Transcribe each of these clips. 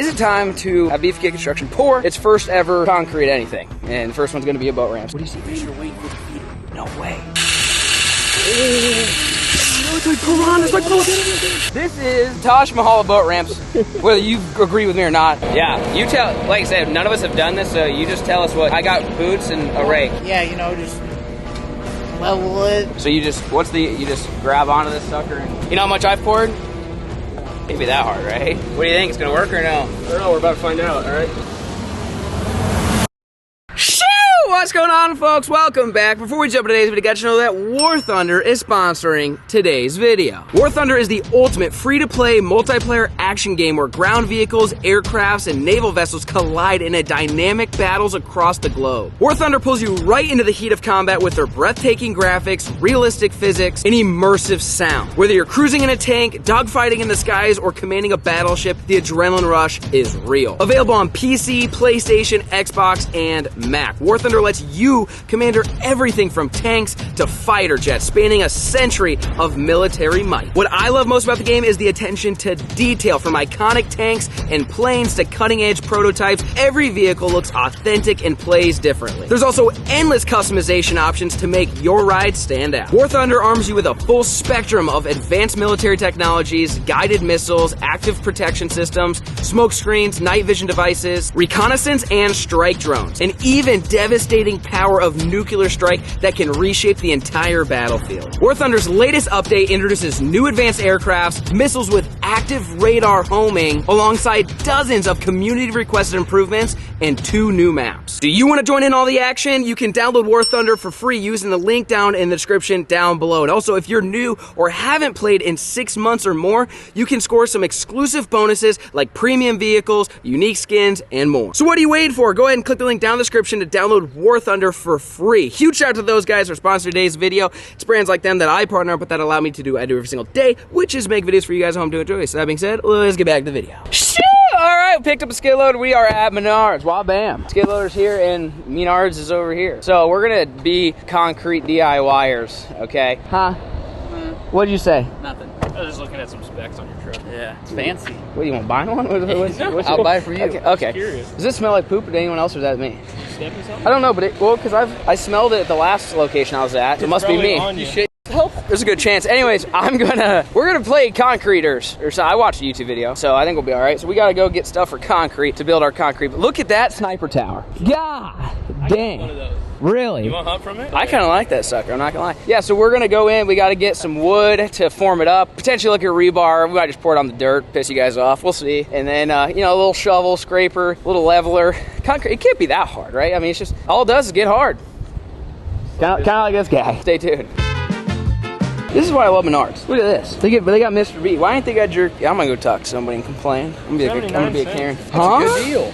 Is it time to have Beefcake Construction pour its first ever concrete anything? And the first one's gonna be a boat ramp. What do you see? Fish are waiting for the feeder. No way. It's like piranhas, like This is Taj Mahal boat ramps, whether you agree with me or not. Yeah, you tell, like I said, none of us have done this, so you just tell us what. I got boots and a rake. Yeah, you know, just level it. So you just, you just grab onto this sucker and, you know how much I've poured? Can't be that hard, right? What do you think, it's gonna work or no? I don't know, we're about to find out, all right? What's going on, folks? Welcome back. Before we jump into today's video, got to know that War Thunder is sponsoring today's video. War Thunder is the ultimate free-to-play multiplayer action game where ground vehicles, aircrafts, and naval vessels collide in a dynamic battles across the globe. War Thunder pulls you right into the heat of combat with their breathtaking graphics, realistic physics, and immersive sound. Whether you're cruising in a tank, dogfighting in the skies, or commanding a battleship, the adrenaline rush is real. Available on PC, PlayStation, Xbox, and Mac. War Thunder lets you commander everything from tanks to fighter jets, spanning a century of military might. What I love most about the game is the attention to detail. From iconic tanks and planes to cutting-edge prototypes, every vehicle looks authentic and plays differently. There's also endless customization options to make your ride stand out. War Thunder arms you with a full spectrum of advanced military technologies, guided missiles, active protection systems, smoke screens, night vision devices, reconnaissance and strike drones, and even devastating power of nuclear strike that can reshape the entire battlefield. War Thunder's latest update introduces new advanced aircrafts, missiles with active radar homing, alongside dozens of community-requested improvements and 2 new maps. Do you want to join in all the action? You can download War Thunder for free using the link down in the description down below. And also, if you're new or haven't played in 6 months or more, you can score some exclusive bonuses like premium vehicles, unique skins, and more. So what are you waiting for? Go ahead and click the link down in the description to download War Thunder for free. Huge shout out to those guys for sponsoring today's video. It's brands like them that I partner up with that allow me to do what I do every single day, which is make videos for you guys at home to enjoy. So that being said, let's get back to the video. Alright, picked up a skid loader. We are at Menards. Wow, bam. Skid loader's here and Menards is over here. So we're gonna be concrete DIYers, okay? Huh? What did you say? Nothing. I was just looking at some specs on your truck. Yeah, it's fancy. What, you want to buy one? I'll buy it for you. Okay. Does it smell like poop to anyone else or is that me? I don't know, but because I smelled it at the last location I was at. So it must be me. There's a good chance. Anyways, we're gonna play concreters. Or so I watched a YouTube video, so I think we'll be all right. So we gotta go get stuff for concrete to build our concrete. But look at that sniper tower. God dang. One of those. Really? You want to hunt from it? I kind of like that sucker, I'm not gonna lie. Yeah, so we're gonna go in, we gotta get some wood to form it up, potentially look at rebar, we might just pour it on the dirt, piss you guys off, we'll see. And then, you know, a little shovel, scraper, a little leveler. Concrete, it can't be that hard, right? I mean, it's just, all it does is get hard. Kind of like this guy. Stay tuned. This is why I love Menards. Look at this. They got Mr. B. Why ain't they got jerk? Yeah, I'm gonna go talk to somebody and complain. I'm gonna be a Karen. That's a good deal.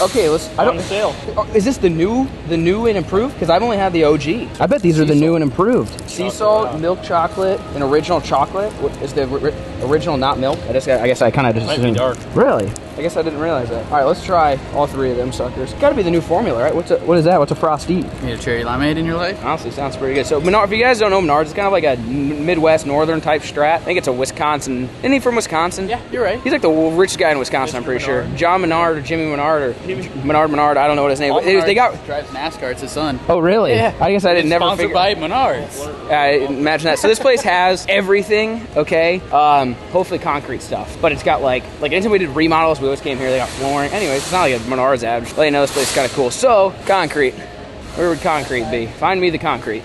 Okay, On sale. Is this the new and improved? Because I've only had the OG. I bet these are the new and improved. Sea salt, milk chocolate, and original chocolate. What is the original not milk? I guess I kind of just might be dark. Really? I guess I didn't realize that. All right, let's try all 3 of them suckers. Got to be the new formula, right? What is that? What's a frosty? You need a cherry limeade in your life? Honestly, sounds pretty good. So Menards, if you guys don't know Menards, it's kind of like a Midwest Northern type strat. I think it's a Wisconsin. Isn't he from Wisconsin? Yeah, you're right. He's like the richest guy in Wisconsin, I'm pretty sure. John Menard or Jimmy Menard or Menard, I don't know what his name is. They got drives NASCAR, it's his son. Oh, really? Yeah. I guess I didn't never figure. Sponsored by Menards. Imagine that. So this place has everything, okay? Hopefully concrete stuff. But it's got like anytime we did remodels, we always came here, they got flooring. Anyways, it's not like a Menards ad. Just let you know this place is kind of cool. So, concrete. Where would concrete be? Find me the concrete.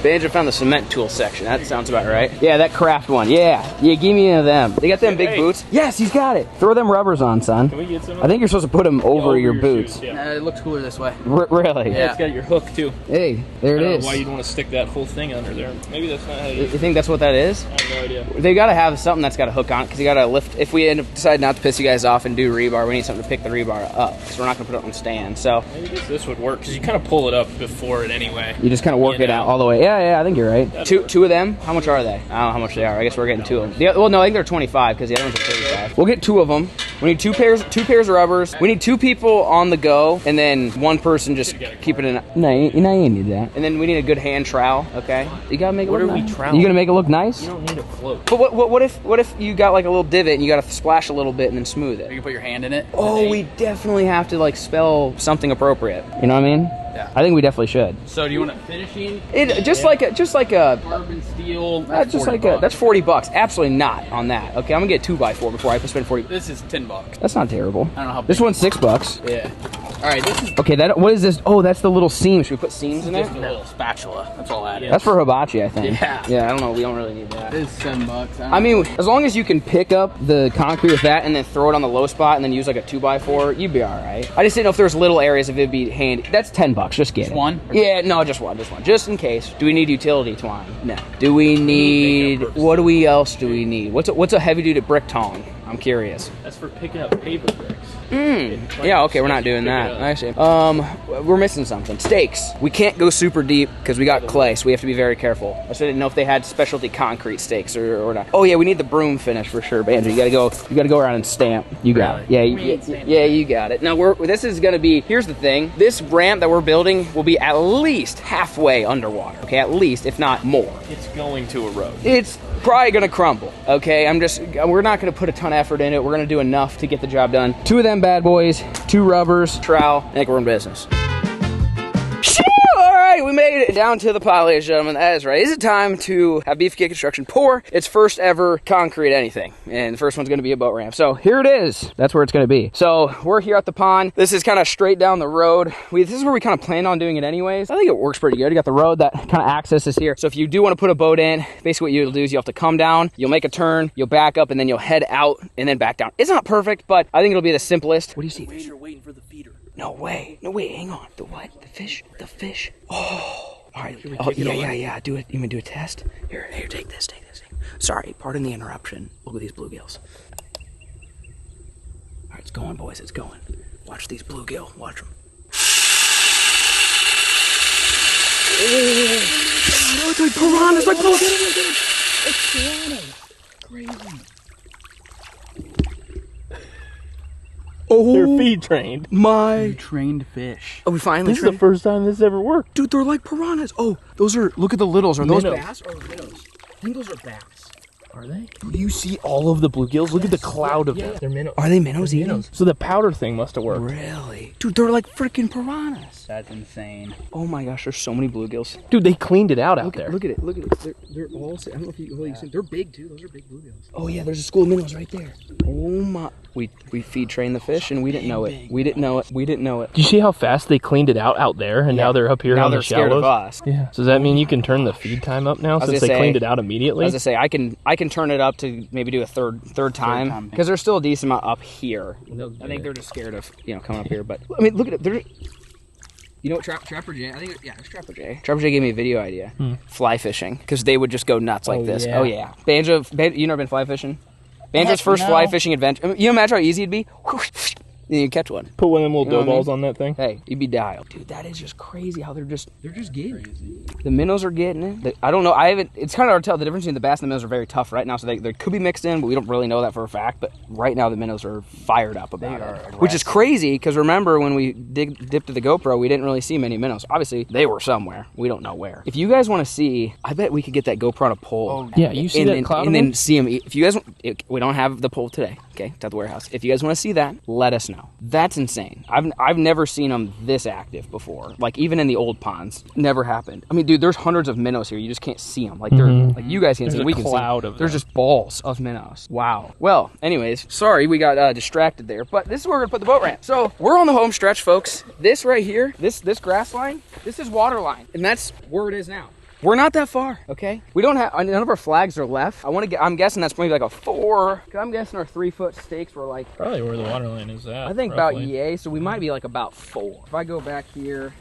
Banjo found the cement tool section. That sounds about right. Yeah, that craft one. Yeah, give me one of them. They got them big boots. Yes, he's got it. Throw them rubbers on, son. Can we get some? I think you're supposed to put them over your boots. Shoes, yeah. It looks cooler this way. Really? Yeah, it's got your hook too. Hey, there it is. I don't know why you'd want to stick that whole thing under there. Maybe that's not how you think that's what that is? I have no idea. They got to have something that's got a hook on it because you got to lift. If we end up deciding not to piss you guys off and do rebar, we need something to pick the rebar up because we're not going to put it on stand. So maybe this would work because you kind of pull it up before it anyway. You just kind of work it out all the way. Yeah, I think you're right. Two of them. How much are they? I don't know how much they are. I guess we're getting 2 of them. Well, no, I think they're 25 because the other ones are 35. We'll get 2 of them. We need two pairs of rubbers. We need 2 people on the go, and then 1 person just keep it in. No, you need that. And then we need a good hand trowel. Okay. You gotta make it look nice. You gonna make it look nice? You don't need a float. But what if you got like a little divot and you gotta splash a little bit and then smooth it? You can put your hand in it. Oh, we definitely have to like spell something appropriate. You know what I mean? Yeah. I think we definitely should. So do you want a finishing? It just like a Carbon steel. that's $40. Absolutely not on that. Okay, I'm gonna get 2x4 before I have to spend 40. This is $10. That's not terrible. I don't know how big. This one's $6. Yeah. All right, this is Okay, what is this? Oh, that's the little seam. Should we put seams in just there? a little spatula. That's all that is. That's for hibachi, I think. Yeah. Yeah, I don't know. We don't really need that. This is $10. I mean, as long as you can pick up the concrete with that and then throw it on the low spot and then use like a 2x4, you'd be all right. I just didn't know if there's little areas if it'd be handy. That's $10. Just get it. One? Yeah, no, just one. Just in case. Do we need utility twine? No. Do we need? What else do we need? What's a heavy duty brick tong? I'm curious. That's for picking up paper bricks. Yeah, okay, we're not doing that. I see. We're missing something. Stakes. We can't go super deep because we got clay, so we have to be very careful. I just didn't know if they had specialty concrete stakes or not. Oh yeah, we need the broom finish for sure, Banjo. You gotta go around and stamp. You got it. Yeah, you got it. Now this is gonna be. Here's the thing. This ramp that we're building will be at least halfway underwater. Okay, at least, if not more. It's going to erode. It's probably gonna crumble. Okay, we're not gonna put a ton of effort in it. We're gonna do enough to get the job done. 2 of them bad boys, 2 rubbers, trowel. I think we're in business. All right, we made it down to the pile, ladies and gentlemen. That is right. Is it time to have BEEFCAKE Construction pour its first ever concrete anything? And the first one's going to be a boat ramp. So here it is. That's where it's going to be. So we're here at the pond. This is kind of straight down the road. This is where we kind of planned on doing it anyways. I think it works pretty good. You got the road that kind of accesses here. So if you do want to put a boat in, basically what you'll do is you'll have to come down, you'll make a turn, you'll back up, and then you'll head out and then back down. It's not perfect, but I think it'll be the simplest. What do you see? You're waiting for the feeder. No way. No, wait, hang on. The what? The fish? The fish. Oh. All right. Oh, yeah. Do it. You want to do a test? Here, take this. Sorry, pardon the interruption. Look at these bluegills. All right, it's going, boys. It's going. Watch these bluegill. Watch them. Oh, it's like piranhas. Like it's piranhas. Crazy. Oh, they're feed trained. My trained fish. Oh, we finally This is the first time this ever worked. Dude, they're like piranhas. Oh, those are, look at the littles. Are those minnows. bass or minnows? I think those are bass. Are they? Do you see all of the bluegills? Look at the cloud of them. They're minnows. Are they minnows eating? So the powder thing must have worked. Really? Dude, they're like freaking piranhas. That's insane. Oh my gosh, there's so many bluegills. Dude, they cleaned it out out there. Look at it. They're all, I don't know if you see, they're big too. Those are big bluegills. Oh yeah, there's a school of minnows right there. Oh my. We feed train the fish and we didn't know it. We didn't know it. Do you see how fast they cleaned it out there and now they're up here on the shallows? Now they're scared of us. Yeah. So does that mean you can turn the feed time up now since they cleaned it out immediately? As I say, I can turn it up to maybe do a third time because there's still a decent amount up here. I think they're just scared of coming up here. But I mean, look at it. They're, you know what, Trapper J? I think it's Trapper J. Trapper J gave me a video idea. Fly fishing, because they would just go nuts like this. Yeah. Oh yeah, Banjo, you never been fly fishing? Banjo's first fly fishing adventure. I mean, you imagine how easy it'd be? Then you catch one. Put one of them little dough balls on that thing. Hey, you'd be dialed. Dude, that is just crazy how they're just getting it. The minnows are getting it. I don't know. It's kind of hard to tell. The difference between the bass and the minnows are very tough right now, so they could be mixed in, but we don't really know that for a fact. But right now, the minnows are fired up about it. Which is crazy, because remember when we dipped to the GoPro, we didn't really see many minnows. Obviously, they were somewhere. We don't know where. If you guys want to see, I bet we could get that GoPro on a pole. Oh, yeah, you see that cloud? And then see them eat. If you guys we don't have the pole today, okay? It's at the warehouse. If you guys want to see that, let us know. That's insane. I've never seen them this active before. Like even in the old ponds, never happened. I mean, dude, there's hundreds of minnows here. You just can't see them. Like they're like you guys can't see them. We can see them. There's just balls of minnows. Wow. Well, anyways, sorry we got distracted there, but this is where we're gonna put the boat ramp. So we're on the home stretch, folks. This right here, this grass line, this is water line, and that's where it is now. We're not that far, okay? We don't have, none of our flags are left. I'm guessing that's maybe like a 4, because I'm guessing our 3-foot stakes were like... Probably where the water line is at. I think roughly. About yay, so we might be like about 4. If I go back here...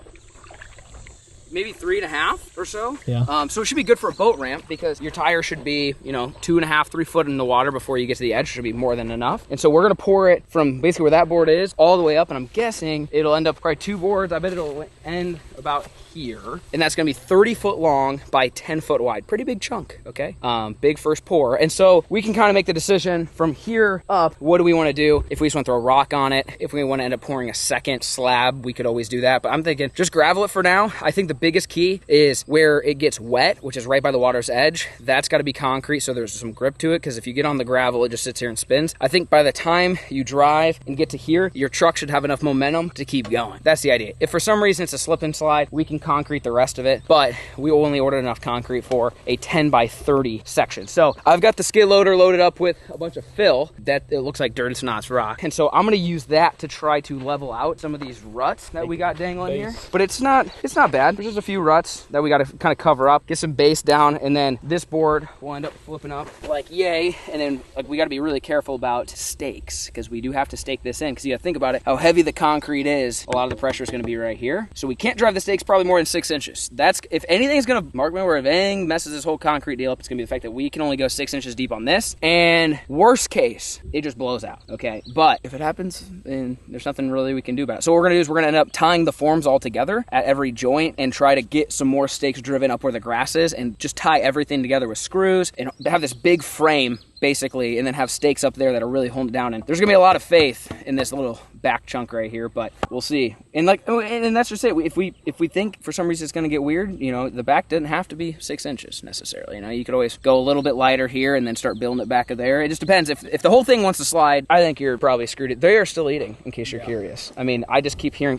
maybe 3.5 or so. Yeah. So it should be good for a boat ramp because your tire should be, you know, 2.5, 3 foot in the water before you get to the edge. Should be more than enough. And so we're gonna pour it from basically where that board is all the way up, and I'm guessing it'll end up probably 2 boards. I bet it'll end about here, and that's gonna be 30 foot long by 10 foot wide. Pretty big chunk, okay? Big first pour. And so we can kind of make the decision from here up, what do we wanna do? If we just wanna throw a rock on it, if we wanna end up pouring a second slab, we could always do that. But I'm thinking just gravel it for now. I think the biggest key is where it gets wet, which is right by the water's edge. That's gotta be concrete so there's some grip to it, because if you get on the gravel, it just sits here and spins. I think by the time you drive and get to here, your truck should have enough momentum to keep going. That's the idea. If for some reason it's a slip and slide, we can concrete the rest of it, but we only ordered enough concrete for a 10 by 30 section. So I've got the skid loader loaded up with a bunch of fill that it looks like dirt, it's not, it's rock. And so I'm gonna use that to try to level out some of these ruts that we got dangling here. But it's not bad. There's just a few ruts that we gotta kind of cover up, get some base down, and then this board will end up flipping up like yay. And then like we gotta be really careful about stakes, because we do have to stake this in, because you gotta think about it, how heavy the concrete is. A lot of the pressure is gonna be right here. So we can't drive the stakes probably more than 6 inches. That's, if anything's gonna mark me where if anything messes this whole concrete deal up, it's gonna be the fact that we can only go 6 inches deep on this. And worst case, it just blows out, okay? But if it happens, then there's nothing really we can do about it. So what we're gonna do is we're gonna end up tying the forms all together at every joint and try to get some more stakes driven up where the grass is, and just tie everything together with screws and have this big frame basically, and then have stakes up there that are really holding it down. And there's gonna be a lot of faith in this little back chunk right here, but we'll see. And like, and that's just it. If we think for some reason it's gonna get weird, you know, the back doesn't have to be 6 inches necessarily. You know, you could always go a little bit lighter here and then start building it back there. It just depends. If the whole thing wants to slide, I think you're probably screwed. They are still eating, in case you're curious. I mean, I just keep hearing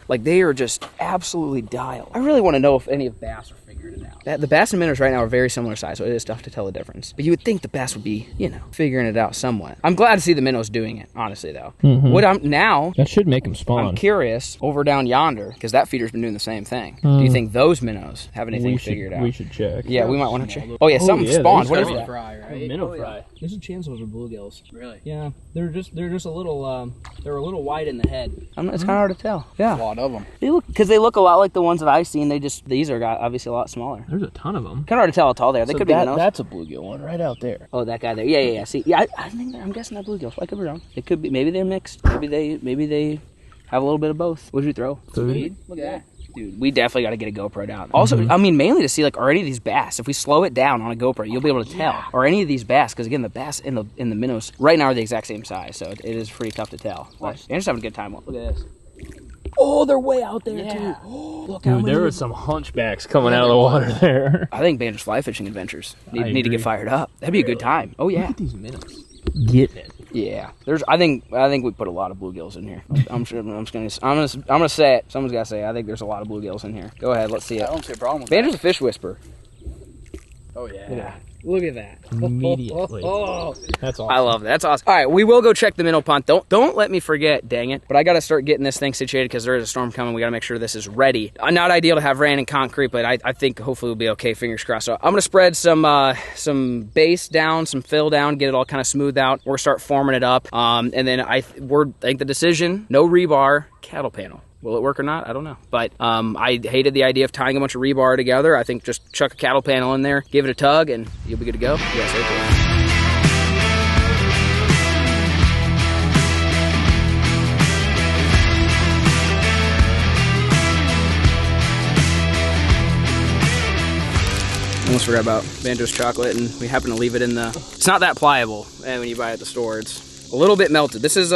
like they are just absolutely dialed. I really want to know if any of bass are figuring it out. The bass and minnows right now are very similar size, so it is tough to tell the difference. But you would think the bass would be, you know, figuring it out somewhat. I'm glad to see the minnows doing it, honestly, though. What I'm now, that should make them spawn. I'm curious over down yonder, because that feeder's been doing the same thing. Do you think those minnows have anything figured out? We should check. Yeah, we might want to check. Oh yeah, something spawned. What is that? Fry, right? Minnow fry. There's a chance those are bluegills. Really? Yeah, they're just a little they're a little wide in the head. It's kind of hard to tell. Yeah, A lot of them. they look a lot like the ones that I've seen. These are obviously a lot smaller. There's a ton of them. Kind of hard to tell how tall they are. They could be minnows. That's a bluegill one right out there. Oh, that guy there. Yeah. See, yeah, I think I'm guessing that bluegill. I could be wrong. It could be. Maybe they're mixed. Maybe they have a little bit of both. What'd you throw? Food. Look at that. Dude, we definitely got to get a GoPro down. Also, I mean, mainly to see like, are any of these bass, if we slow it down on a GoPro, you'll be able to tell. Are any of these bass, because again, the bass and the minnows right now are the exact same size, so it is pretty tough to tell. But they're just having a good time. Look at this. Oh, they're way out there too. Oh, look how Dude, there were some hunchbacks coming out of the water there. I think Banjo's fly fishing adventures need to get fired up. That'd be a good time. Oh yeah. Look at these minnows. Getting it. Yeah, I think we put a lot of bluegills in here. I'm gonna say it. Someone's gotta say it. I think there's a lot of bluegills in here. Go ahead, let's see it. I don't see a problem with Banjo's a fish whisperer. Oh yeah. Yeah. Look at that. Immediately. That's awesome. I love that. That's awesome. All right, we will go check the minnow pond. Don't let me forget, dang it. But I got to start getting this thing situated because there is a storm coming. We got to make sure this is ready. Not ideal to have rain and concrete, but I think hopefully we'll be okay. Fingers crossed. So I'm going to spread some base down, some fill down, get it all kind of smoothed out. We're going to start forming it up. And then I think the decision, no rebar, cattle panel. Will it work or not? I don't know. But I hated the idea of tying a bunch of rebar together. I think just chuck a cattle panel in there, give it a tug, and you'll be good to go. Yes, okay. Almost forgot about Banjo's chocolate, and we happen to leave it in the... It's not that pliable, and when you buy it at the store, it's a little bit melted. This is,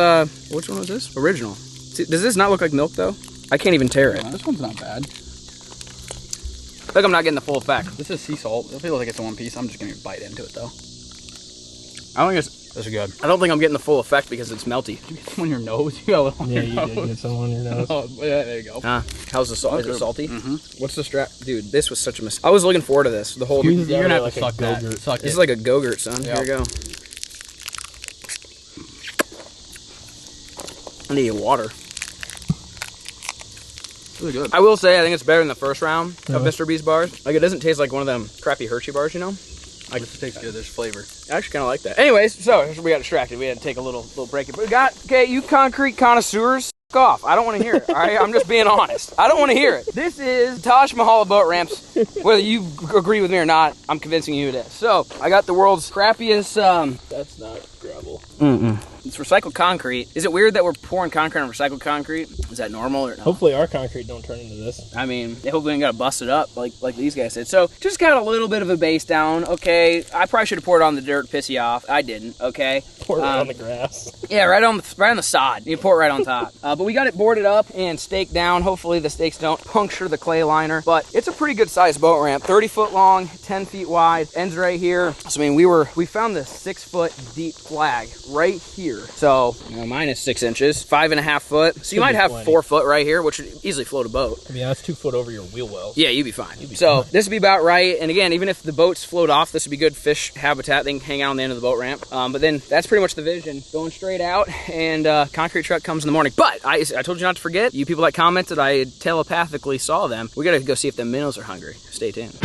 which one was this? Original. Does this not look like milk though? I can't even tear it. This one's not bad. I feel like I'm not getting the full effect. This is sea salt. It feels like it's in one piece. I'm just gonna bite into it though. I don't think it's... This is good. I don't think I'm getting the full effect because it's melty. Did you get some on your nose? You got a little on your nose. Did get some on your nose. Oh, yeah, there you go. How's the salt? Is it salty? Mm-hmm. What's the strap? Dude, this was such a mistake. I was looking forward to this. The whole... You're You're gonna have like to suck that. Suck This it. is like a Go-Gurt, son. Yeah. Here we go. I need water. Really good. I will say, I think it's better than the first round of Mr. B's bars. Like, it doesn't taste like one of them crappy Hershey bars, you know? Like, this tastes good. There's flavor. I actually kind of like that. Anyways, so we got distracted. We had to take a little break. But we got, okay, you concrete connoisseurs. off. I don't want to hear it. All right, I'm just being honest. I don't want to hear it. This is Taj Mahal of boat ramps. Whether you agree with me or not, I'm convincing you it is. So I got the world's crappiest. That's not gravel. It's recycled concrete. Is it weird that we're pouring concrete on recycled concrete? Is that normal or not? Hopefully our concrete don't turn into this. I mean, they hopefully ain't got to bust it up like these guys did. So just got a little bit of a base down. Okay, I probably should have poured it on the dirt to piss you off. I didn't. Okay. Pour it on the grass. Yeah, right on the sod. You pour it right on top. But we got it boarded up and staked down. Hopefully the stakes don't puncture the clay liner. But it's a pretty good sized boat ramp. 30 foot long, 10 feet wide. Ends right here. So I mean, we found the 6 foot deep flag right here. So mine is 6 inches, 5.5 foot. So you might have 4 foot right here, which would easily float a boat. I mean, that's 2 foot over your wheel well. Yeah, you'd be fine. So this would be about right. And again, even if the boats float off, this would be good fish habitat. They can hang out on the end of the boat ramp. But then that's pretty much the vision. Going straight out, and concrete truck comes in the morning. But I told you not to forget, you people that commented, I telepathically saw them. We gotta go see if the minnows are hungry. Stay tuned.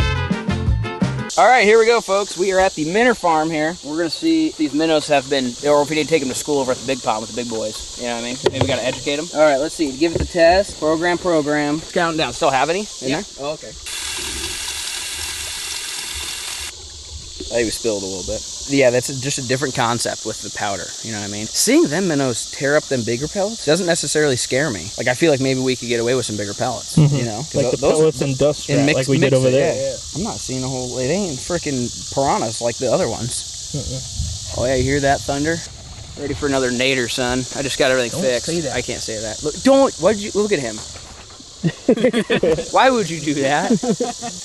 All right, here we go, folks. We are at the minnow farm here. We're gonna see if these minnows have been, or if we need to take them to school over at the big pond with the big boys. You know what I mean? Maybe we gotta educate them. All right, let's see. Give it the test. Program. It's counting down. Still have any in there? Oh, okay. I think we spilled a little bit. Yeah, that's just a different concept with the powder. You know what I mean? Seeing them minnows tear up them bigger pellets doesn't necessarily scare me. Like, I feel like maybe we could get away with some bigger pellets. You know? Like the pellets and dust strap like we did over there. Yeah. I'm not seeing a whole... It ain't freaking piranhas like the other ones. Oh, yeah, you hear that thunder? Ready for another nader, son. I just got everything fixed. Say that. I can't say that. Look, why'd you... Look at him. Why would you do that?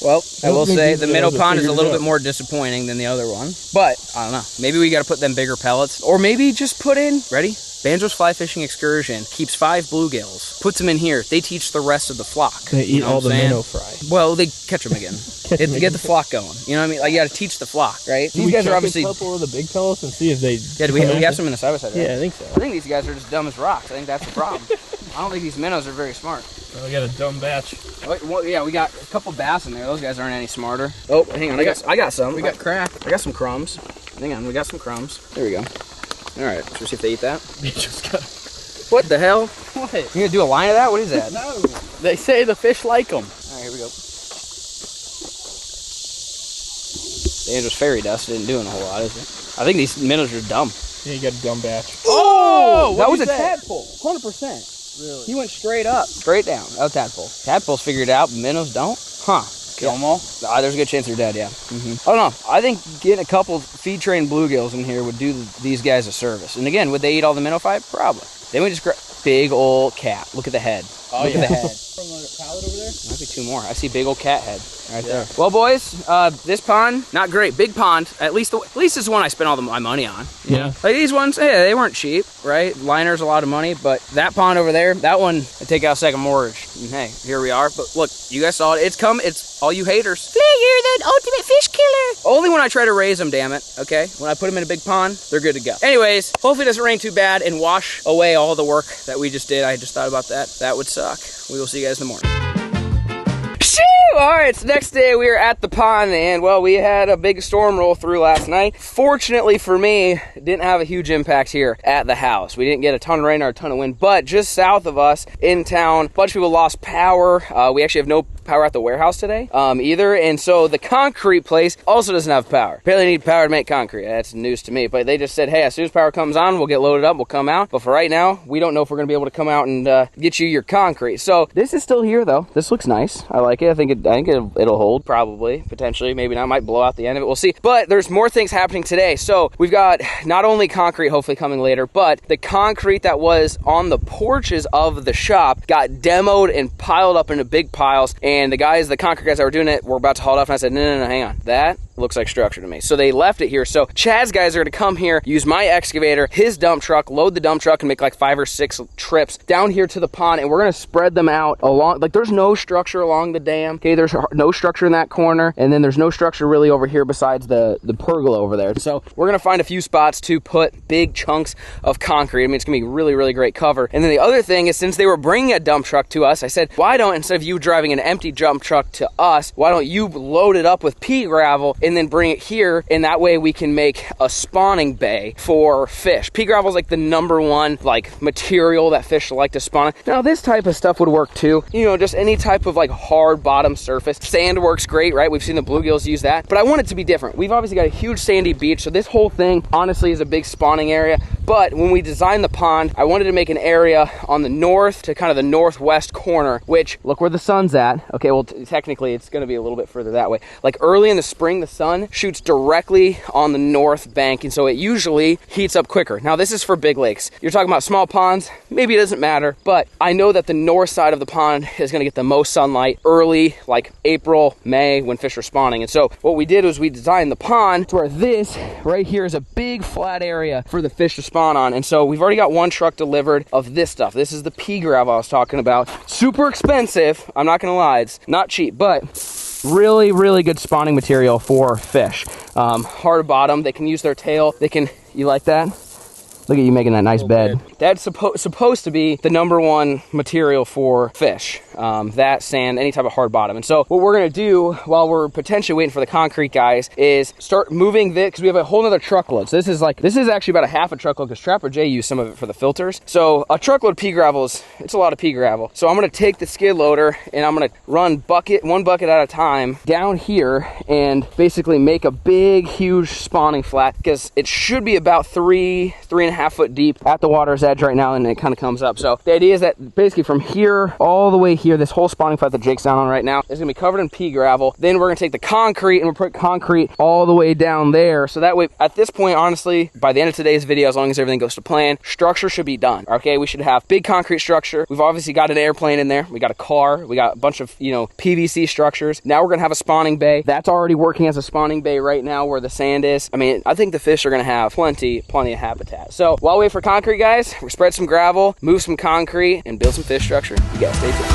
Well, I will say the minnow pond is a little bit more disappointing than the other one. But, I don't know. Maybe we got to put them bigger pellets. Or maybe just put in... Ready? Banjo's fly fishing excursion keeps 5 bluegills, puts them in here. They teach the rest of the flock. They eat all the minnow fry. Well, they catch them again. Get the flock going. You know what I mean? Like, you got to teach the flock, right? These guys are obviously... a couple of the big pellets and see if they... Yeah, do we have some in the side-by-side, right? Yeah, I think so. I think these guys are just dumb as rocks. I think that's the problem. I don't think these minnows are very smart. Oh, we got a dumb batch. Well, yeah, we got a couple bass in there. Those guys aren't any smarter. Oh, hang on. I got some. We got crack. I got some crumbs. Hang on. We got some crumbs. There we go. All right. Should we see if they eat that? We just got... What the hell? What? You gonna do a line of that? What is that? No. They say the fish like them. All right, here we go. The Andrews fairy dust didn't do a whole lot, is it? I think these minnows are dumb. Yeah, you got a dumb batch. Oh! That was a tadpole. 100%. Really? He went straight up. Straight down. That was tadpole. Tadpoles figured it out, but minnows don't? Huh. Kill them all? There's a good chance they're dead, yeah. I don't know. I think getting a couple feed-trained bluegills in here would do these guys a service. And again, would they eat all the minnow fight? Probably. Then we just grab big old cat. Look at the head. Oh, Look at the head. From the pallet over there? Might be 2 more. I see big old cat head right there. Well, boys, this pond, not great. Big pond. At least this is the one I spent all my money on. Yeah. Like these ones, hey, they weren't cheap, right? Liner's a lot of money, but that pond over there, that one, I take out a second mortgage. And hey, here we are. But look, you guys saw it. It's come. It's all you haters. FLAIR, the ultimate fish killer. Only when I try to raise them, damn it. Okay? When I put them in a big pond, they're good to go. Anyways, hopefully it doesn't rain too bad and wash away all the work that we just did. I just thought about that. That would suck. We will see you guys in the morning. All right, it's the next day. We are at the pond, and well, we had a big storm roll through last night. Fortunately for me, it didn't have a huge impact here at the house. We didn't get a ton of rain or a ton of wind, but just south of us in town, a bunch of people lost power. We actually have no power at the warehouse today either, and so the concrete place also doesn't have power. Apparently they need power to make concrete. That's news to me, but they just said, hey, as soon as power comes on, we'll get loaded up, we'll come out. But for right now, we don't know if we're gonna be able to come out and get you your concrete. So this is still here though. This looks nice. I like it. I think it'll hold, probably, potentially, maybe not. Might blow out the end of it. We'll see. But there's more things happening today. So we've got not only concrete hopefully coming later, but the concrete that was on the porches of the shop got demoed and piled up into big piles. And the concrete guys that were doing it were about to haul it off, and I said, no, hang on. That looks like structure to me. So they left it here. So Chad's guys are gonna come here, use my excavator, his dump truck, load the dump truck, and make like 5 or 6 trips down here to the pond, and we're gonna spread them out along, like there's no structure along the dam, okay? There's no structure in that corner, and then there's no structure really over here besides the pergola over there. So we're gonna find a few spots to put big chunks of concrete. I mean, it's gonna be really, really great cover. And then the other thing is, since they were bringing a dump truck to us, I said, why don't, instead of you driving an empty dump truck to us, why don't you load it up with pea gravel, and then bring it here, and that way we can make a spawning bay for fish. Pea gravel is like the #1 like material that fish like to spawn on. Now this type of stuff would work too, you know, just any type of like hard bottom surface. Sand works great, right? We've seen the bluegills use that, but I want it to be different. We've obviously got a huge sandy beach, so this whole thing honestly is a big spawning area. But when we designed the pond, I wanted to make an area on the north to kind of the northwest corner, which look where the sun's at. Okay, well technically it's going to be a little bit further that way. Like early in the spring, the sun shoots directly on the north bank, and so it usually heats up quicker. Now this is for big lakes. You're talking about small ponds, maybe it doesn't matter, but I know that the north side of the pond is going to get the most sunlight early, like April, May, when fish are spawning. And so what we did was we designed the pond to where this right here is a big flat area for the fish to spawn on. And so we've already got one truck delivered of this stuff. This is the pea gravel I was talking about. Super expensive, I'm not gonna lie, it's not cheap, but really, really good spawning material for fish. Hard bottom, they can use their tail, they can, you like that? Look at you making that nice bed. That's supposed to be the #1 material for fish. That, sand, any type of hard bottom. And so what we're gonna do while we're potentially waiting for the concrete guys is start moving this, because we have a whole nother truckload. So this is actually about a half a truckload, because Trapper J used some of it for the filters. So a truckload of pea gravel it's a lot of pea gravel. So I'm gonna take the skid loader and I'm gonna run one bucket at a time down here and basically make a big, huge spawning flat, because it should be about 3.5 foot deep at the water's edge right now, and it kind of comes up. So the idea is that basically from here all the way here, this whole spawning flat that Jake's down on right now is gonna be covered in pea gravel. Then we're gonna take the concrete and we'll put concrete all the way down there. So that way, at this point, honestly, by the end of today's video, as long as everything goes to plan, structure should be done. Okay, we should have big concrete structure. We've obviously got an airplane in there. We got a car. We got a bunch of, you know, PVC structures. Now we're gonna have a spawning bay. That's already working as a spawning bay right now where the sand is. I mean, I think the fish are gonna have plenty of habitat. So while we wait for concrete, guys, we'll spread some gravel, move some concrete, and build some fish structure. You guys stay tuned.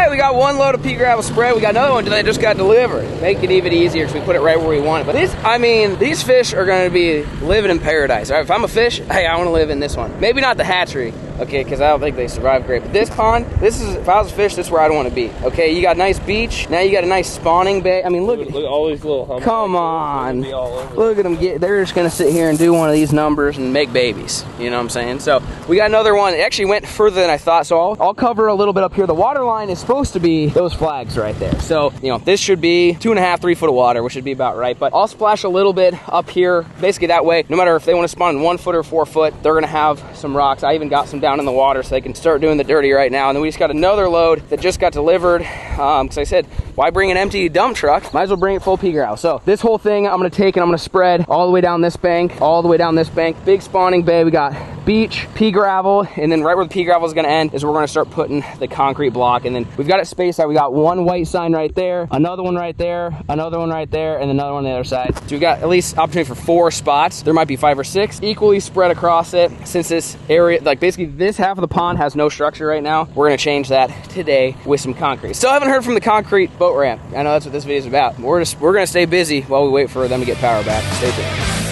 We got one load of pea gravel spread. We got another one that just got delivered. Make it even easier because we put it right where we want it. But this, I mean, these fish are going to be living in paradise. All right, if I'm a fish, hey, I want to live in this one. Maybe not the hatchery, okay, because I don't think they survive great. But this pond, if I was a fish, this is where I'd want to be. Okay, you got a nice beach. Now you got a nice spawning bay. I mean, look at all these little humps. Come on. Look at them. They're just going to sit here and do one of these numbers and make babies. You know what I'm saying? So we got another one. It actually went further than I thought. So I'll cover a little bit up here. The water line is supposed to be those flags right there. So, you know, this should be 2.5, 3 foot of water, which should be about right. But I'll splash a little bit up here. Basically that way, no matter if they want to spawn in 1 foot or 4 foot, they're going to have some rocks. I even got some down in the water so they can start doing the dirty right now. And then we just got another load that just got delivered. Because I said, why bring an empty dump truck? Might as well bring it full pea gravel. So this whole thing I'm going to take and I'm going to spread all the way down this bank, all the way down this bank. Big spawning bay. We got beach, pea gravel, and then right where the pea gravel is going to end is where we're going to start putting the concrete block. And then we've got it spaced out. We got one white sign right there, another one right there, another one right there, and another one on the other side. So we've got at least opportunity for 4 spots. There might be 5 or 6 equally spread across it. Since this area, like basically this half of the pond has no structure right now, we're going to change that today with some concrete. Still haven't heard from the concrete boat ramp. I know that's what this video is about. We're going to stay busy while we wait for them to get power back. Stay tuned.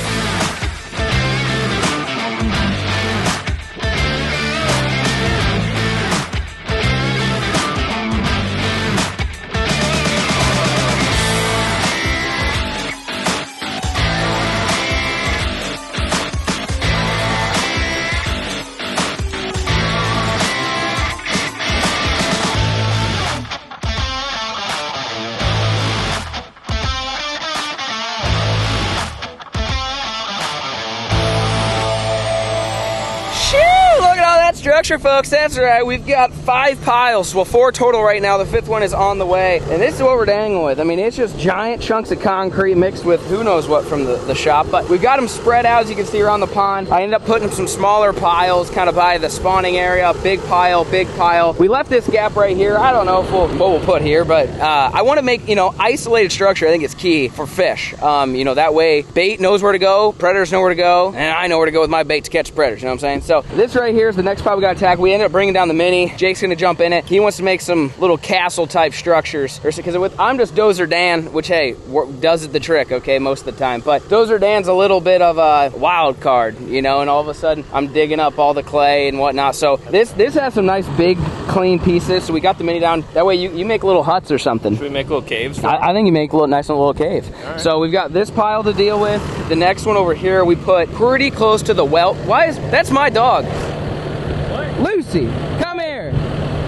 Structure, folks, that's right. We've got 5 piles, well 4 total right now. The 5th one is on the way, and this is what we're dangling with. I mean, it's just giant chunks of concrete mixed with who knows what from the shop, but we've got them spread out, as you can see, around the pond. I ended up putting some smaller piles kind of by the spawning area. Big pile, big pile. We left this gap right here. I don't know if what we'll put here, but I want to make, you know, isolated structure. I think it's key for fish. You know, that way bait knows where to go, predators know where to go, and I know where to go with my bait to catch predators. You know what I'm saying? So this right here is the next pile spot we got to tackle. We ended up bringing down the Mini. Jake's gonna jump in it. He wants to make some little castle type structures. Because I'm just Dozer Dan, which hey, does the trick, okay, most of the time. But Dozer Dan's a little bit of a wild card, you know, and all of a sudden I'm digging up all the clay and whatnot. So this has some nice big clean pieces. So we got the Mini down. That way you make little huts or something. Should we make little caves? I think you make a nice little cave. Right. So we've got this pile to deal with. The next one over here we put pretty close to the well. That's my dog. What? Lucy, come here.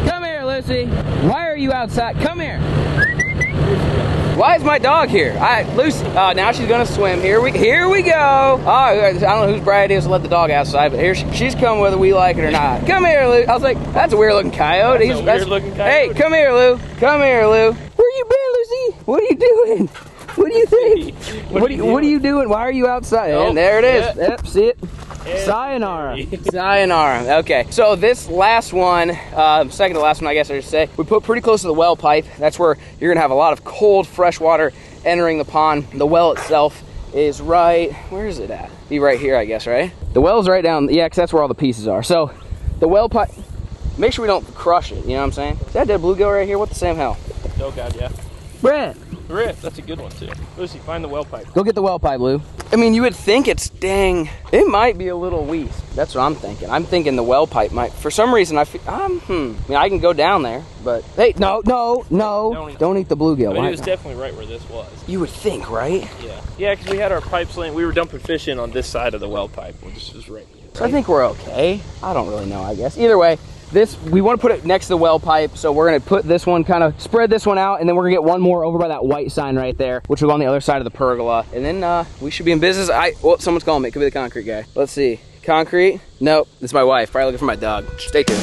Come here, Lucy. Why are you outside? Come here. Why is my dog here? Lucy, now she's gonna swim. Here we go. Oh, I don't know whose bride it is to let the dog outside, but here she's coming whether we like it or not. Come here, Lou. I was like, that's a weird looking coyote. That's a weird looking coyote. Hey, come here, Lou. Come here, Lou. Where you been, Lucy? What are you doing? What do you think? What are you doing? Why are you outside? Oh, and there it is. Yeah. Yep, see it? Sayonara. Sayonara. Okay, so this last one, second to last one, I guess I should say, we put pretty close to the well pipe. That's where you're gonna have a lot of cold, fresh water entering the pond. The well itself is right, where is it at? Be right here, I guess, right? The well's right down, yeah, because that's where all the pieces are. So the well pipe, make sure we don't crush it, you know what I'm saying? Is that dead bluegill right here? What the Sam hell? Oh God, yeah. Brett. Rip, that's a good one too. Lucy, find the well pipe. Go get the well pipe, Lou. I mean, you would think it might be a little weak. That's what I'm thinking. I'm thinking the well pipe might, for some reason, I mean, I can go down there, but hey, no, don't eat the bluegill. I mean, it was definitely right where this was. You would think, right? Yeah, because we had our pipes laying, we were dumping fish in on this side of the well pipe, which was right here. So I think we're okay. I don't really know, I guess. Either way, we want to put it next to the well pipe, so we're going to put this one, kind of spread this one out, and then we're going to get one more over by that white sign right there, which will go on the other side of the pergola, and then we should be in business. Someone's calling me. It could be the concrete guy. Let's see. Concrete? Nope. It's my wife. Probably looking for my dog. Stay tuned.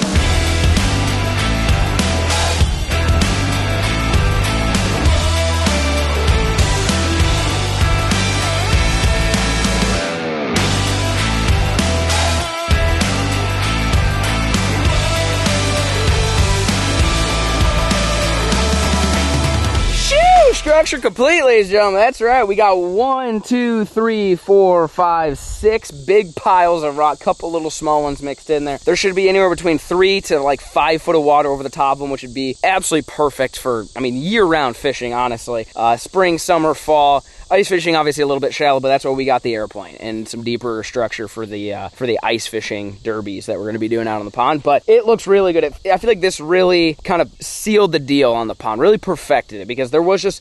Structure complete, ladies and gentlemen. That's right. We got 1, 2, 3, 4, 5, 6 big piles of rock, couple little small ones mixed in there. There should be anywhere between 3 to like 5 foot of water over the top of them, which would be absolutely perfect for, I mean, year-round fishing, honestly. Spring, summer, fall. Ice fishing, obviously a little bit shallow, but that's why we got the airplane and some deeper structure for the ice fishing derbies that we're going to be doing out on the pond. But it looks really good. I feel like this really kind of sealed the deal on the pond, really perfected it, because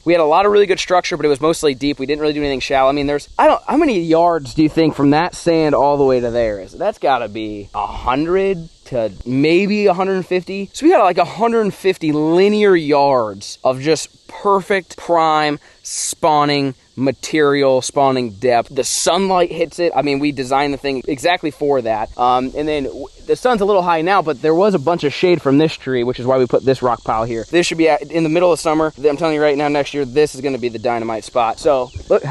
we had a lot of really good structure, but it was mostly deep. We didn't really do anything shallow. I mean, how many yards do you think from that sand all the way to there is? That's got to be 100 to maybe 150. So we got like 150 linear yards of just perfect prime spawning material, spawning depth. The sunlight hits it. I mean, we designed the thing exactly for that. And then the sun's a little high now, but there was a bunch of shade from this tree, which is why we put this rock pile here. This should be in the middle of summer. I'm telling you right now, next year, this is going to be the dynamite spot. So, look,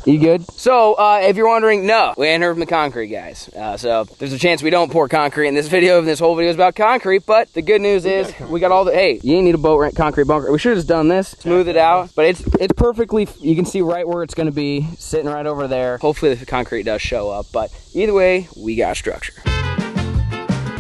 you good? So, if you're wondering, no, we ain't heard from the concrete guys. So, there's a chance we don't pour concrete in this video, and this whole video is about concrete, but the good news is we got all the, hey, you ain't need a boat concrete bunker. We should have just done this, smooth it out, but it's perfectly, you can see right where it's going to be, sitting right over there. Hopefully the concrete does show up, but either way, we got structure.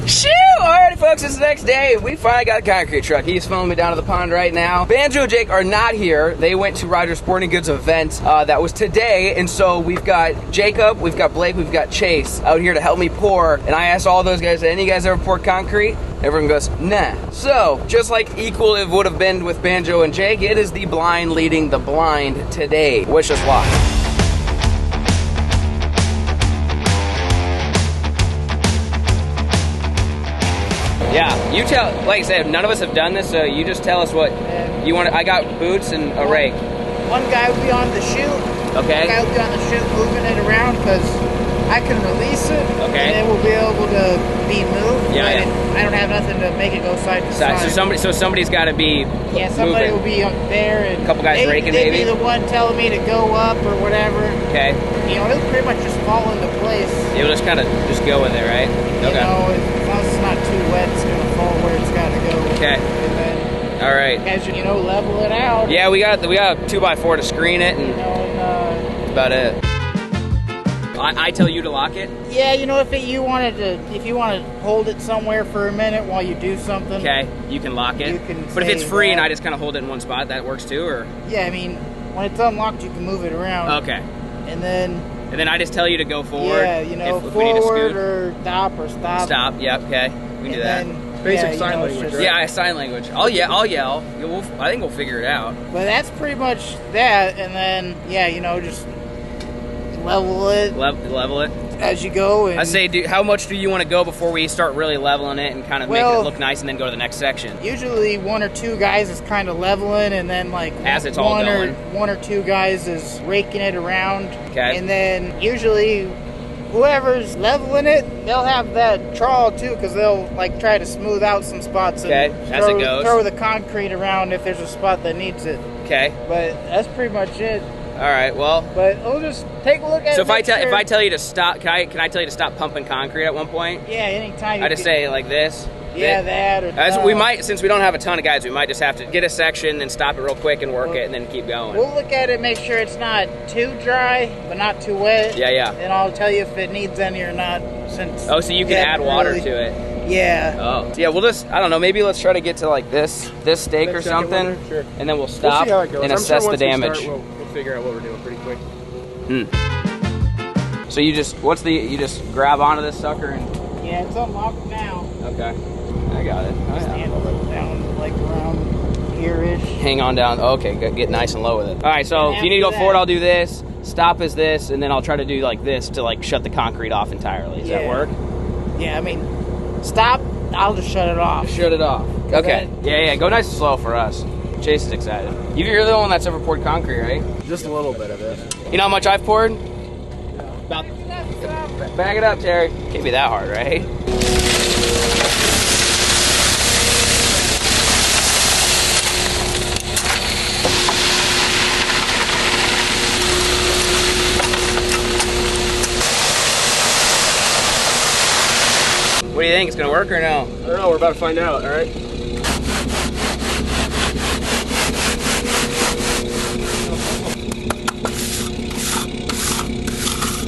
Shoo! Alrighty folks, it's the next day. We finally got a concrete truck. He's following me down to the pond right now. Banjo and Jake are not here. They went to Rogers Sporting Goods event that was today, and so we've got Jacob, we've got Blake, we've got Chase out here to help me pour, and I asked all those guys, any of you guys ever poured concrete? Everyone goes, nah. So, just like equal it would have been with Banjo and Jake, it is the blind leading the blind today. Wish us luck. Yeah, you tell, like I said, none of us have done this, so you just tell us what you want. I got boots and a rake. One guy will be on the chute. Okay. One guy will be on the chute moving it around because I can release it. Okay. And it will be able to be moved. Yeah, I don't have nothing to make it go side to side. So somebody's got to be somebody moving. will be up there. And a couple guys raking maybe? They'd be the one telling me to go up or whatever. Okay. You know, it'll pretty much just fall into place. It'll just kind of just go in there, right? You know, as long as it's not too wet, it's going to fall where it's got to go. Okay. And then, all right. as you know, level it out. Yeah, we got a 2x4 to screen it, and you know, that's about it. I tell you to lock it? Yeah, you know, if you want to hold it somewhere for a minute while you do something. Okay, you can lock it. You can but if it's say free and that. I just kind of hold it in one spot, that works too, or? Yeah, I mean, when it's unlocked, you can move it around. Okay. And then I just tell you to go forward. yeah, you know, if we need to forward scoot. or stop. Stop. Yep. Okay. We can do that. Basic sign language, right? Yeah, sign language. I'll yell. Yeah, I think we'll figure it out. But that's pretty much that. And then yeah, you know, just level it. Level it. As you go. And I say, how much do you want to go before we start really leveling it and kind of making it look nice, and then go to the next section? Usually 1 or 2 guys is kind of leveling, and then like as it's all going, 1 or 2 guys is raking it around. Okay. And then usually whoever's leveling it, they'll have that trawl too, because they'll like try to smooth out some spots. Okay. And As it goes. Throw the concrete around if there's a spot that needs it. Okay. But that's pretty much it. All right. Well. But we'll just take a look at it. So if I tell you to stop, can I tell you to stop pumping concrete at one point? Yeah. Anytime. I just say like this. Yeah, that. Or we might, since we don't have a ton of guys, we might just have to get a section and stop it real quick and work it, and then keep going. We'll look at it, make sure it's not too dry, but not too wet. Yeah. And I'll tell you if it needs any or not. Since so you can add water to it. Yeah. Oh. Yeah. We'll just, I don't know. Maybe let's try to get to like this stake or something, Sure. and then we'll stop see how it goes. and I'm assess sure the damage. once we start, we'll figure out what we're doing pretty quick. So you just grab onto this sucker and. Yeah, it's unlocked now. Okay. I got it. Just handle it down like around here-ish. Hang on down. Okay, get nice and low with it. All right, so if you need to go forward, I'll do this. Stop is this, and then I'll try to do like this to like shut the concrete off entirely. Does that work? Yeah, I mean, stop. I'll just shut it off. Shut it off. Okay. Yeah. Go nice and slow for us. Chase is excited. You're the one that's ever poured concrete, right? Just a little bit of it. You know how much I've poured? About. Bag it up, Terry. Can't be that hard, right? What do you think? It's gonna work or no? I don't know. We're about to find out. All right.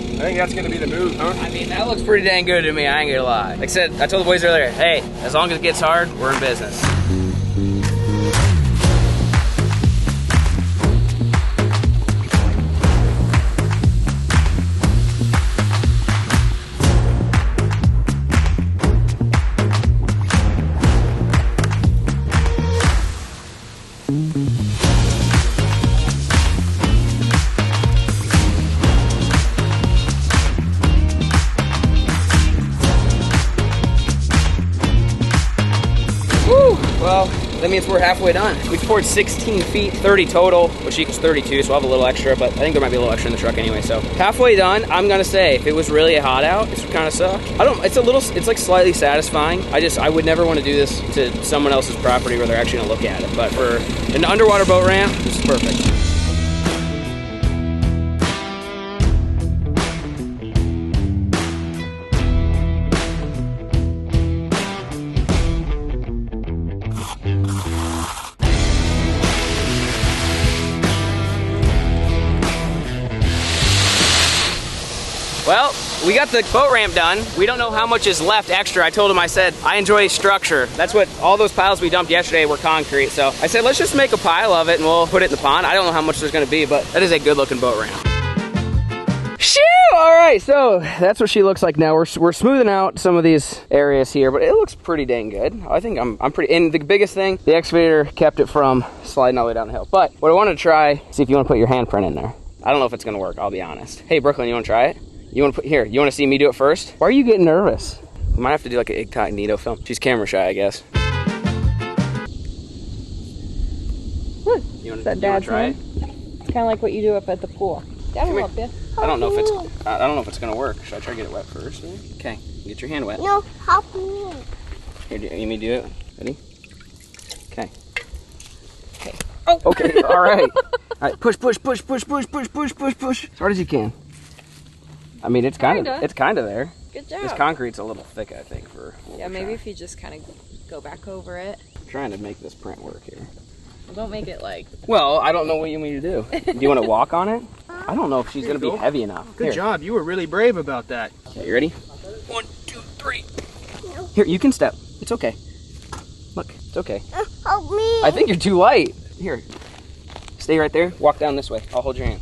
I think that's gonna be the move, huh? I mean, that looks pretty dang good to me. I ain't gonna lie. Like I said, I told the boys earlier, hey, as long as it gets hard, we're in business. Well, that means we're halfway done. We've poured 16 feet, 30 total, which equals 32, so we'll have a little extra, but I think there might be a little extra in the truck anyway, so. Halfway done, I'm gonna say, if it was really hot out, this would kinda suck. It's like slightly satisfying. I would never wanna do this to someone else's property where they're actually gonna look at it, but for an underwater boat ramp, this is perfect. Well, we got the boat ramp done. We don't know how much is left extra. I told him, I said, I enjoy structure. That's what, all those piles we dumped yesterday were concrete. So I said, let's just make a pile of it and we'll put it in the pond. I don't know how much there's gonna be, but that is a good looking boat ramp. Shoo! All right, so that's what she looks like now. We're smoothing out some of these areas here, but it looks pretty dang good. I think I'm pretty, and the biggest thing, the excavator kept it from sliding all the way down the hill. But what I wanted to try, see if you wanna put your handprint in there. I don't know if it's gonna work, I'll be honest. Hey, Brooklyn, you wanna try it? You want to see me do it first? Why are you getting nervous? We might have to do like an incognito film. She's camera shy, I guess. You want to try it? It's kind of like what you do up at the pool. Dad will help you. I don't know if it's gonna work. Should I try to get it wet first? Okay, get your hand wet. No, help me. Here, you want me to do it? Ready? Okay. Okay. Oh. Okay. All right. All right. Push. As hard as you can. I mean, it's kind of there. Good job. This concrete's a little thick, I think, for what Yeah, we're maybe trying. if you just kind of go back over it. I'm trying to make this print work here. Well, don't make it like... Well, I don't know what you want me to do. Do you want to walk on it? I don't know if she's gonna be heavy enough. Good job. You were really brave about that. Okay, you ready? 1, 2, 3. Here, you can step. It's okay. Look, it's okay. Help me. I think you're too light. Here, stay right there. Walk down this way. I'll hold your hand.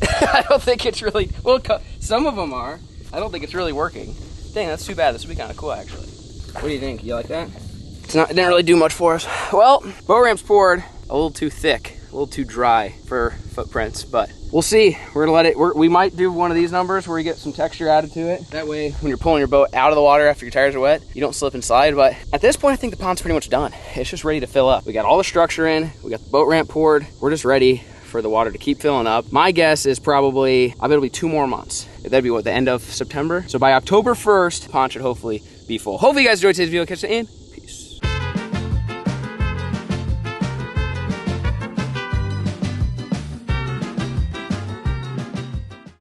I don't think it's really, well, some of them are. I don't think it's really working. Dang, that's too bad. This would be kind of cool, actually. What do you think? You like that? It didn't really do much for us. Well, boat ramp's poured a little too thick, a little too dry for footprints, but we'll see. We're gonna let it, we might do one of these numbers where you get some texture added to it. That way, when you're pulling your boat out of the water after your tires are wet, you don't slip and slide. But at this point, I think the pond's pretty much done. It's just ready to fill up. We got all the structure in, we got the boat ramp poured. We're just ready for the water to keep filling up. My guess is probably, I bet it'll be 2 more months. That'd be what, the end of September? So by October 1st, the pond should hopefully be full. Hopefully you guys enjoyed today's video. Catch you in